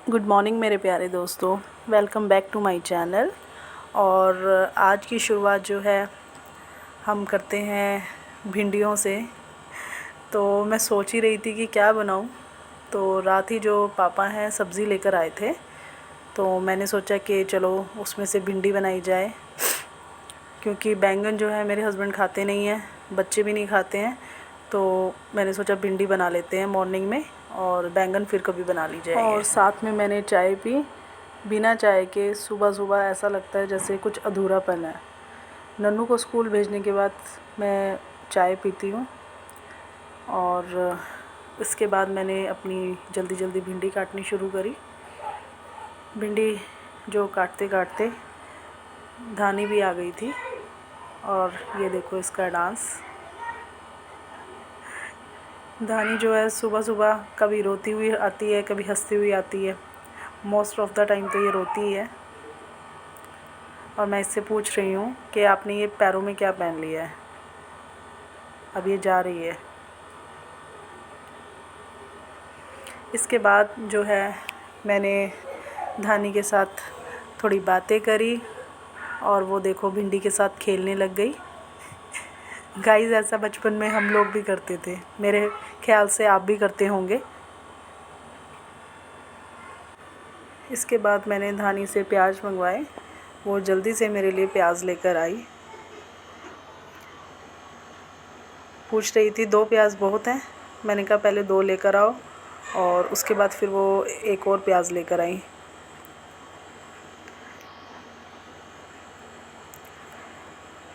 Good morning मेरे प्यारे दोस्तों, welcome back to my channel. और आज की शुरुआत जो है हम करते हैं भिंडियों से। तो मैं सोच ही रही थी कि क्या बनाऊं। तो रात ही जो पापा हैं सब्ज़ी लेकर आए थे, तो मैंने सोचा कि चलो उसमें से भिंडी बनाई जाए, क्योंकि बैंगन जो है मेरे हस्बैंड खाते नहीं हैं, बच्चे भी नहीं खाते हैं। तो मैंने सोचा भिंडी बना लेते हैं मॉर्निंग में, और बैंगन फिर कभी बना ली जाएगी। और साथ में मैंने चाय पी। बिना चाय के सुबह सुबह ऐसा लगता है जैसे कुछ अधूरापन है। नन्नू को स्कूल भेजने के बाद मैं चाय पीती हूँ, और इसके बाद मैंने अपनी जल्दी जल्दी भिंडी काटनी शुरू करी। भिंडी जो काटते काटते धानी भी आ गई थी, और ये देखो इसका डांस। धानी जो है सुबह सुबह कभी रोती हुई आती है, कभी हंसती हुई आती है। मोस्ट ऑफ़ द टाइम तो ये रोती ही है। और मैं इससे पूछ रही हूँ कि आपने ये पैरों में क्या पहन लिया है। अब ये जा रही है। इसके बाद जो है मैंने धानी के साथ थोड़ी बातें करी, और वो देखो भिंडी के साथ खेलने लग गई। गाइस, ऐसा बचपन में हम लोग भी करते थे, मेरे ख्याल से आप भी करते होंगे। इसके बाद मैंने धानी से प्याज मंगवाए। वो जल्दी से मेरे लिए प्याज लेकर आई। पूछ रही थी 2 प्याज बहुत हैं। मैंने कहा पहले 2 लेकर आओ, और उसके बाद फिर वो एक और प्याज लेकर आई।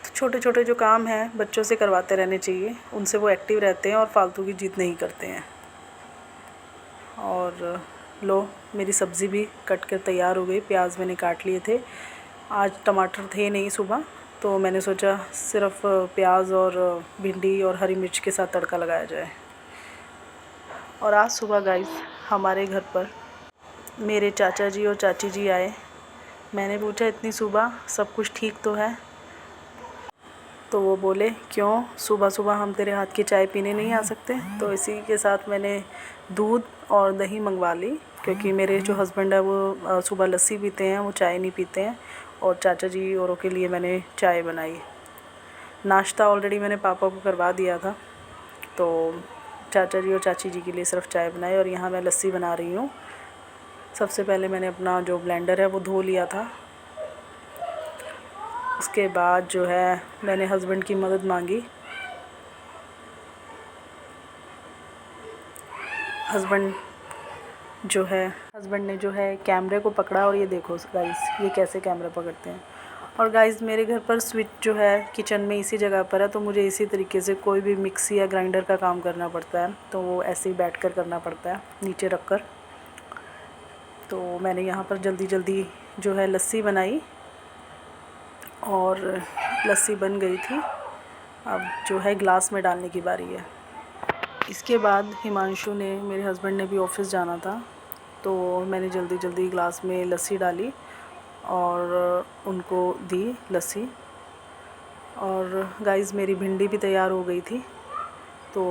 तो छोटे छोटे जो काम हैं बच्चों से करवाते रहने चाहिए, उनसे वो एक्टिव रहते हैं और फालतू की जिद नहीं करते हैं। और लो, मेरी सब्ज़ी भी कट कर तैयार हो गई। प्याज मैंने काट लिए थे। आज टमाटर थे नहीं सुबह, तो मैंने सोचा सिर्फ प्याज और भिंडी और हरी मिर्च के साथ तड़का लगाया जाए। और आज सुबह गाइस हमारे घर पर मेरे चाचा जी और चाची जी आए। मैंने पूछा इतनी सुबह सब कुछ ठीक तो है? तो वो बोले क्यों, सुबह सुबह हम तेरे हाथ की चाय पीने नहीं आ सकते? तो इसी के साथ मैंने दूध और दही मंगवा ली, क्योंकि मेरे जो हस्बैंड है वो सुबह लस्सी पीते हैं, वो चाय नहीं पीते हैं। और चाचा जी औरों के लिए मैंने चाय बनाई। नाश्ता ऑलरेडी मैंने पापा को करवा दिया था, तो चाचा जी और चाची जी के लिए सिर्फ चाय बनाई। और यहाँ मैं लस्सी बना रही हूँ। सबसे पहले मैंने अपना जो ब्लेंडर है वो धो लिया था। उसके बाद जो है मैंने हस्बैंड की मदद मांगी। हस्बैंड ने जो है कैमरे को पकड़ा, और ये देखो गाइस ये कैसे कैमरा पकड़ते हैं। और गाइस मेरे घर पर स्विच जो है किचन में इसी जगह पर है, तो मुझे इसी तरीके से कोई भी मिक्सी या ग्राइंडर का काम करना पड़ता है। तो वो ऐसे ही बैठ कर करना पड़ता है, नीचे रख कर। तो मैंने यहाँ पर जल्दी जल्दी जो है लस्सी बनाई, और लस्सी बन गई थी। अब जो है ग्लास में डालने की बारी है। इसके बाद हिमांशु ने, मेरे हस्बैंड ने भी ऑफिस जाना था, तो मैंने जल्दी जल्दी ग्लास में लस्सी डाली और उनको दी लस्सी। और गाइस मेरी भिंडी भी तैयार हो गई थी। तो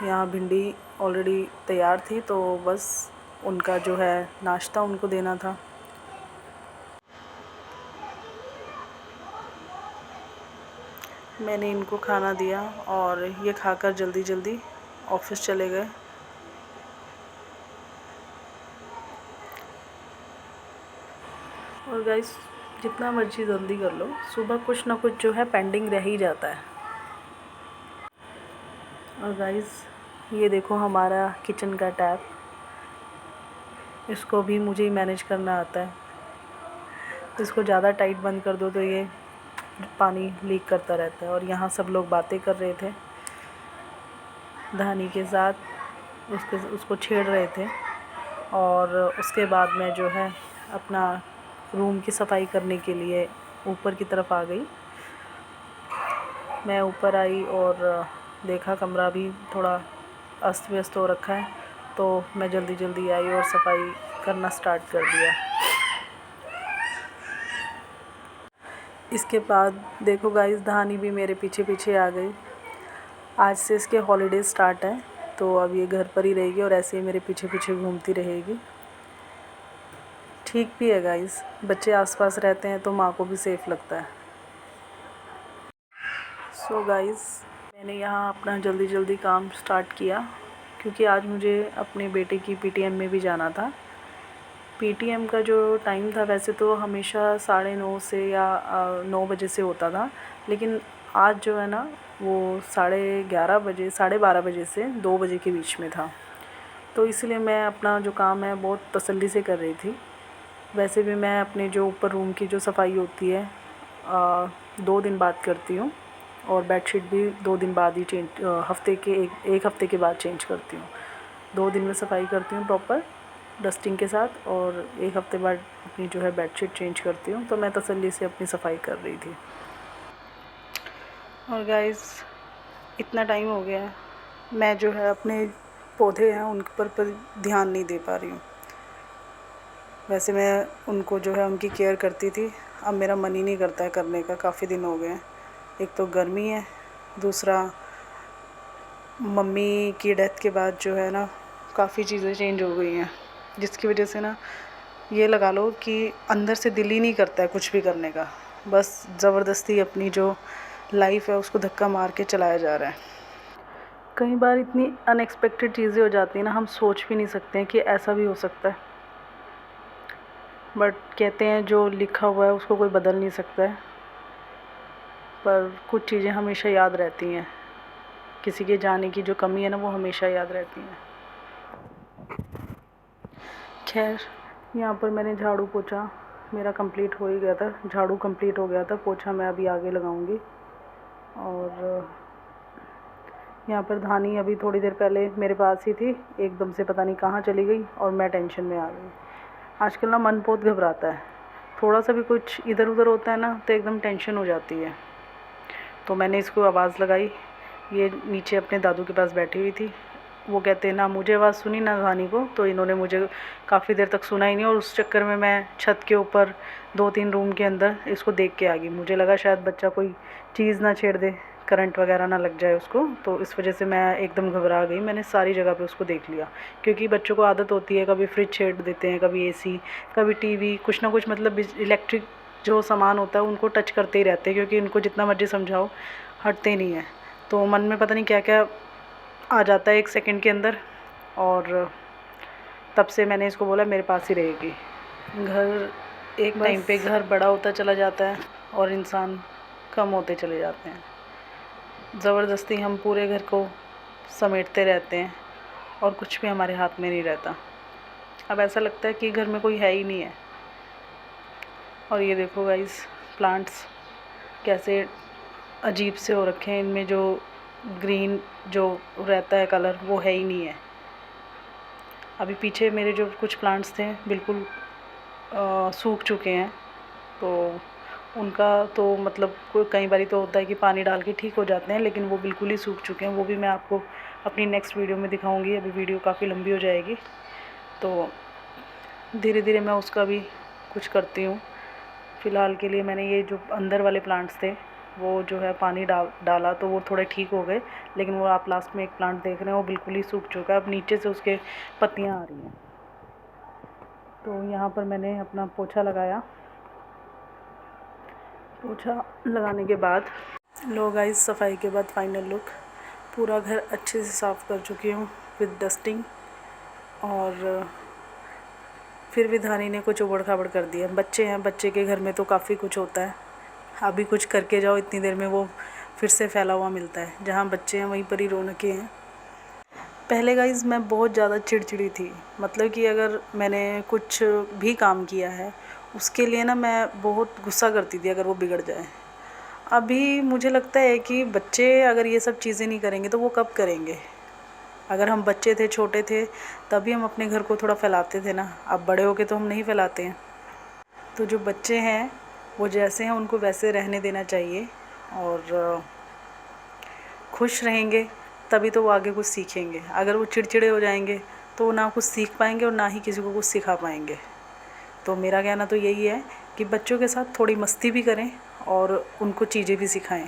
यहाँ भिंडी ऑलरेडी तैयार थी, तो बस उनका जो है नाश्ता उनको देना था। मैंने इनको खाना दिया, और ये खाकर जल्दी जल्दी ऑफिस चले गए। और गाइस जितना मर्जी जल्दी कर लो, सुबह कुछ ना कुछ जो है पेंडिंग रह ही जाता है। और गाइस ये देखो हमारा किचन का टैप, इसको भी मुझे ही मैनेज करना आता है। इसको ज़्यादा टाइट बंद कर दो तो ये पानी लीक करता रहता है। और यहाँ सब लोग बातें कर रहे थे धानी के साथ, उसको छेड़ रहे थे। और उसके बाद मैं जो है अपना रूम की सफाई करने के लिए ऊपर की तरफ आ गई। मैं ऊपर आई और देखा कमरा भी थोड़ा अस्त व्यस्त हो रखा है, तो मैं जल्दी जल्दी आई और सफाई करना स्टार्ट कर दिया। इसके बाद देखो गाइस धानी भी मेरे पीछे पीछे आ गई। आज से इसके हॉलीडेज स्टार्ट हैं, तो अब ये घर पर ही रहेगी और ऐसे ही मेरे पीछे पीछे घूमती रहेगी। ठीक भी है गाइस, बच्चे आसपास रहते हैं तो माँ को भी सेफ़ लगता है। सो गाइस, मैंने यहाँ अपना जल्दी जल्दी काम स्टार्ट किया क्योंकि आज मुझे अपने बेटे की पीटीएम में भी जाना था। पीटीएम का जो टाइम था वैसे तो हमेशा 9:30 से या 9 बजे से होता था, लेकिन आज जो है ना वो 11:30 बजे 12:30 बजे से 2 बजे के बीच में था। तो इसलिए मैं अपना जो काम है बहुत तसल्ली से कर रही थी। वैसे भी मैं अपने जो ऊपर रूम की जो सफाई होती है 2 दिन बाद करती हूँ, और बेडशीट भी 2 दिन बाद ही चेंज, हफ्ते के एक हफ्ते के बाद चेंज करती हूँ। 2 दिन में सफाई करती हूँ प्रॉपर डस्टिंग के साथ, और 1 हफ्ते बाद अपनी जो है बेडशीट चेंज करती हूँ। तो मैं तसल्ली से अपनी सफाई कर रही थी। और गाइस, इतना टाइम हो गया है, मैं जो है अपने पौधे हैं उन पर ध्यान नहीं दे पा रही हूँ। वैसे मैं उनको जो है उनकी केयर करती थी, अब मेरा मन ही नहीं करता है करने का। काफ़ी दिन हो गए हैं, एक तो गर्मी है, दूसरा मम्मी की डेथ के बाद जो है ना काफ़ी चीज़ें चेंज हो गई हैं, जिसकी वजह से ना ये लगा लो कि अंदर से दिल ही नहीं करता है कुछ भी करने का। बस ज़बरदस्ती अपनी जो लाइफ है उसको धक्का मार के चलाया जा रहा है। कई बार इतनी अनएक्सपेक्टेड चीज़ें हो जाती हैं ना, हम सोच भी नहीं सकते हैं कि ऐसा भी हो सकता है। बट कहते हैं जो लिखा हुआ है उसको कोई बदल नहीं सकता है, पर कुछ चीज़ें हमेशा याद रहती हैं। किसी के जाने की जो कमी है ना वो हमेशा याद रहती है। खैर, यहाँ पर मैंने झाड़ू पोछा मेरा कंप्लीट हो ही गया था, झाड़ू कंप्लीट हो गया था, पोछा मैं अभी आगे लगाऊंगी। और यहाँ पर धानी अभी थोड़ी देर पहले मेरे पास ही थी, एकदम से पता नहीं कहाँ चली गई और मैं टेंशन में आ गई। आजकल ना मन बहुत घबराता है, थोड़ा सा भी कुछ इधर उधर होता है ना तो एकदम टेंशन हो जाती है। तो मैंने इसको आवाज़ लगाई, ये नीचे अपने दादू के पास बैठी हुई थी। वो कहते हैं ना मुझे आवाज़ सुनी ना धानी को, तो इन्होंने मुझे काफ़ी देर तक सुना ही नहीं, और उस चक्कर में मैं छत के ऊपर 2-3 रूम के अंदर इसको देख के आ गई। मुझे लगा शायद बच्चा कोई चीज़ ना छेड़ दे, करंट वगैरह ना लग जाए उसको, तो इस वजह से मैं एकदम घबरा गई। मैंने सारी जगह पे उसको देख लिया, क्योंकि बच्चों को आदत होती है कभी फ्रिज छेड़ देते हैं, कभी एसी, कभी टीवी, कुछ ना कुछ मतलब इलेक्ट्रिक जो सामान होता है उनको टच करते ही रहते हैं, क्योंकि इनको जितना मर्जी समझाओ हटते नहीं हैं। तो मन में पता नहीं क्या क्या आ जाता है 1 सेकंड के अंदर, और तब से मैंने इसको बोला मेरे पास ही रहेगी। घर एक टाइम पे घर बड़ा होता चला जाता है और इंसान कम होते चले जाते हैं। ज़बरदस्ती हम पूरे घर को समेटते रहते हैं और कुछ भी हमारे हाथ में नहीं रहता। अब ऐसा लगता है कि घर में कोई है ही नहीं है। और ये देखो गाइस, प्लांट्स कैसे अजीब से हो रखे हैं, इनमें जो ग्रीन जो रहता है कलर वो है ही नहीं है। अभी पीछे मेरे जो कुछ प्लांट्स थे बिल्कुल सूख चुके हैं, तो उनका तो मतलब कई बारी तो होता है कि पानी डाल के ठीक हो जाते हैं, लेकिन वो बिल्कुल ही सूख चुके हैं। वो भी मैं आपको अपनी नेक्स्ट वीडियो में दिखाऊंगी। अभी वीडियो काफ़ी लंबी हो जाएगी, तो धीरे धीरे मैं उसका भी कुछ करती हूँ। फ़िलहाल के लिए मैंने ये जो अंदर वाले प्लांट्स थे वो जो है पानी डाला तो वो थोड़े ठीक हो गए, लेकिन वो आप लास्ट में एक प्लांट देख रहे हैं वो बिल्कुल ही सूख चुका है। अब नीचे से उसके पत्तियाँ आ रही हैं। तो यहाँ पर मैंने अपना पोछा लगाया। पोछा लगाने के बाद लो गाइस, सफाई के बाद फाइनल लुक। पूरा घर अच्छे से साफ़ कर चुकी हूँ विद डस्टिंग, और फिर भी धानी ने कुछ उबड़ खाबड़ कर दिया। बच्चे हैं, बच्चे के घर में तो काफ़ी कुछ होता है। अभी कुछ करके जाओ इतनी देर में वो फिर से फैला हुआ मिलता है। जहाँ बच्चे हैं वहीं पर ही रौनकें हैं। पहले गाइस मैं बहुत ज़्यादा चिड़चिड़ी थी, मतलब कि अगर मैंने कुछ भी काम किया है उसके लिए ना मैं बहुत गुस्सा करती थी अगर वो बिगड़ जाए। अभी मुझे लगता है कि बच्चे अगर ये सब चीज़ें नहीं करेंगे तो वो कब करेंगे। अगर हम बच्चे थे, छोटे थे, तभी हम अपने घर को थोड़ा फैलाते थे ना। अब बड़े होके तो हम नहीं फैलाते हैं। तो जो बच्चे हैं वो जैसे हैं उनको वैसे रहने देना चाहिए, और खुश रहेंगे तभी तो वो आगे कुछ सीखेंगे। अगर वो चिड़चिड़े हो जाएंगे तो वो ना कुछ सीख पाएंगे और ना ही किसी को कुछ सिखा पाएंगे। तो मेरा कहना तो यही है कि बच्चों के साथ थोड़ी मस्ती भी करें और उनको चीज़ें भी सिखाएं।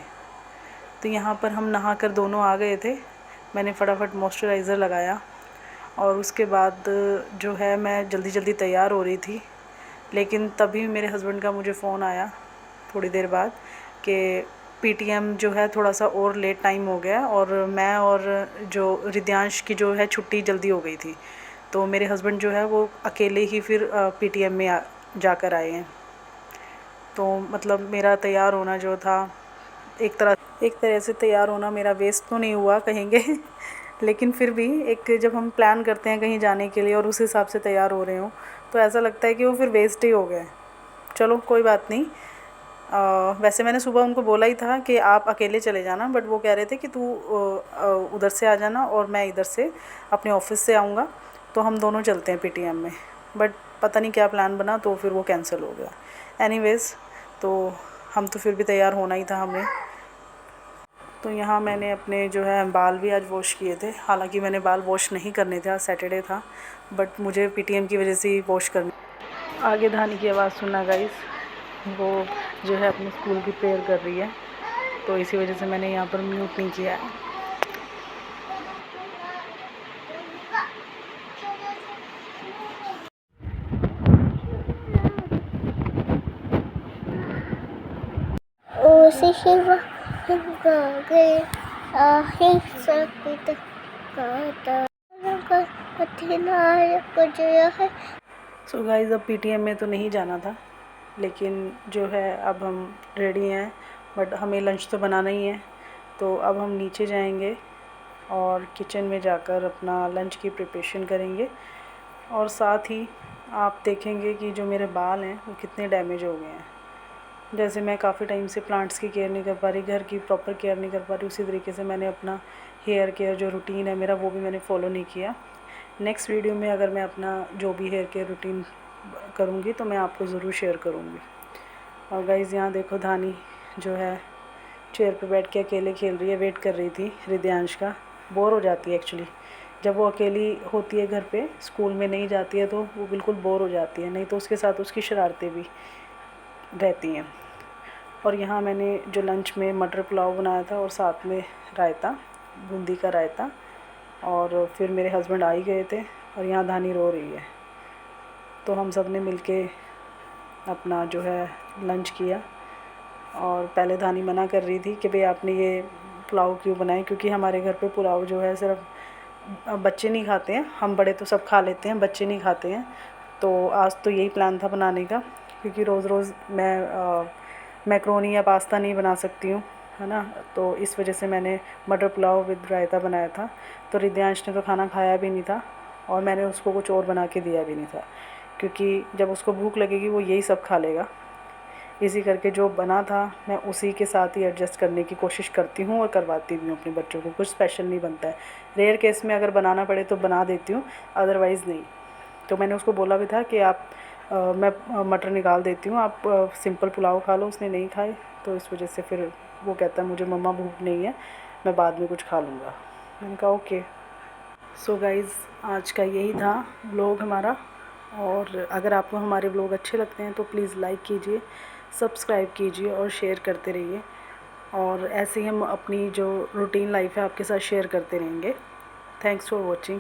तो यहाँ पर हम नहा कर दोनों आ गए थे। मैंने फटाफट मॉइस्चराइज़र लगाया और उसके बाद जो है मैं जल्दी जल्दी तैयार हो रही थी। लेकिन तभी मेरे हस्बैंड का मुझे फ़ोन आया थोड़ी देर बाद कि पीटीएम जो है थोड़ा सा और लेट टाइम हो गया और मैं और जो रिद्यांश की जो है छुट्टी जल्दी हो गई थी, तो मेरे हस्बैंड जो है वो अकेले ही फिर पीटीएम में जाकर आए हैं। तो मतलब मेरा तैयार होना जो था एक तरह से तैयार होना मेरा वेस्ट तो नहीं हुआ कहेंगे लेकिन फिर भी एक जब हम प्लान करते हैं कहीं जाने के लिए और उस हिसाब से तैयार हो रहे हों तो ऐसा लगता है कि वो फिर वेस्ट ही हो गए। चलो कोई बात नहीं। वैसे मैंने सुबह उनको बोला ही था कि आप अकेले चले जाना, बट वो कह रहे थे कि तू उधर से आ जाना और मैं इधर से अपने ऑफिस से आऊँगा, तो हम दोनों चलते हैं पीटीएम में। बट पता नहीं क्या प्लान बना तो फिर वो कैंसिल हो गया। एनीवेज़, तो हम तो फिर भी तैयार होना ही था हमें। तो यहाँ मैंने अपने जो है बाल भी आज वॉश किए थे, हालांकि मैंने बाल वॉश नहीं करने थे, आज सैटरडे था, बट मुझे पीटीएम की वजह से ही वॉश करने। आगे धानी की आवाज़ सुनना गाइस, वो जो है अपने स्कूल की प्रेयर कर रही है, तो इसी वजह से मैंने यहाँ पर म्यूट नहीं किया है। सो गाइस, अब पीटीएम में तो नहीं जाना था, लेकिन जो है अब हम रेडी हैं, बट हमें लंच तो बनाना ही है। तो अब हम नीचे जाएंगे और किचन में जाकर अपना लंच की प्रिपरेशन करेंगे, और साथ ही आप देखेंगे कि जो मेरे बाल हैं वो कितने डैमेज हो गए हैं। जैसे मैं काफ़ी टाइम से प्लांट्स की केयर नहीं कर पा रही, घर की प्रॉपर केयर नहीं कर पा रही, उसी तरीके से मैंने अपना हेयर केयर जो रूटीन है मेरा वो भी मैंने फॉलो नहीं किया। नेक्स्ट वीडियो में अगर मैं अपना जो भी हेयर केयर रूटीन करूँगी तो मैं आपको ज़रूर शेयर करूँगी। और गाइज़, यहाँ देखो धानी जो है चेयर पे बैठ के अकेले खेल रही है, वेट कर रही थी रिद्यांश का। बोर हो जाती है एक्चुअली, जब वो अकेली होती है घर पे, स्कूल में नहीं जाती है तो वो बिल्कुल बोर हो जाती है, नहीं तो उसके साथ उसकी शरारतें भी रहती हैं। और यहाँ मैंने जो लंच में मटर पुलाव बनाया था और साथ में रायता, बूंदी का रायता, और फिर मेरे हस्बैंड आ ही गए थे और यहाँ धानी रो रही है, तो हम सब ने मिलके अपना जो है लंच किया। और पहले धानी मना कर रही थी कि भाई आपने ये पुलाव क्यों बनाए, क्योंकि हमारे घर पे पुलाव जो है सिर्फ बच्चे नहीं खाते हैं, हम बड़े तो सब खा लेते हैं, बच्चे नहीं खाते हैं। तो आज तो यही प्लान था बनाने का, क्योंकि रोज़ रोज़ मैं मैक्रोनी या पास्ता नहीं बना सकती हूँ, है ना। तो इस वजह से मैंने मटर पुलाव विद रायता बनाया था। तो रिद्यांश ने तो खाना खाया भी नहीं था और मैंने उसको कुछ और बना के दिया भी नहीं था, क्योंकि जब उसको भूख लगेगी वो यही सब खा लेगा। इसी करके जो बना था मैं उसी के साथ ही एडजस्ट करने की कोशिश करती हूँ और करवाती भी हूँ अपने बच्चों को। कुछ स्पेशल नहीं बनता है, रेयर केस में अगर बनाना पड़े तो बना देती हूँ, अदरवाइज़ नहीं। तो मैंने उसको बोला भी था कि आप मैं मटर निकाल देती हूँ, आप सिंपल पुलाव खा लो। उसने नहीं खाए, तो इस वजह से फिर वो कहता है मुझे मम्मा भूख नहीं है, मैं बाद में कुछ खा लूँगा। मैंने कहा ओके। सो गाइज़, आज का यही था व्लॉग हमारा, और अगर आपको हमारे व्लॉग अच्छे लगते हैं तो प्लीज़ लाइक कीजिए, सब्सक्राइब कीजिए और शेयर करते रहिए। और ऐसे ही हम अपनी जो रूटीन लाइफ है आपके साथ शेयर करते रहेंगे। Thanks for watching.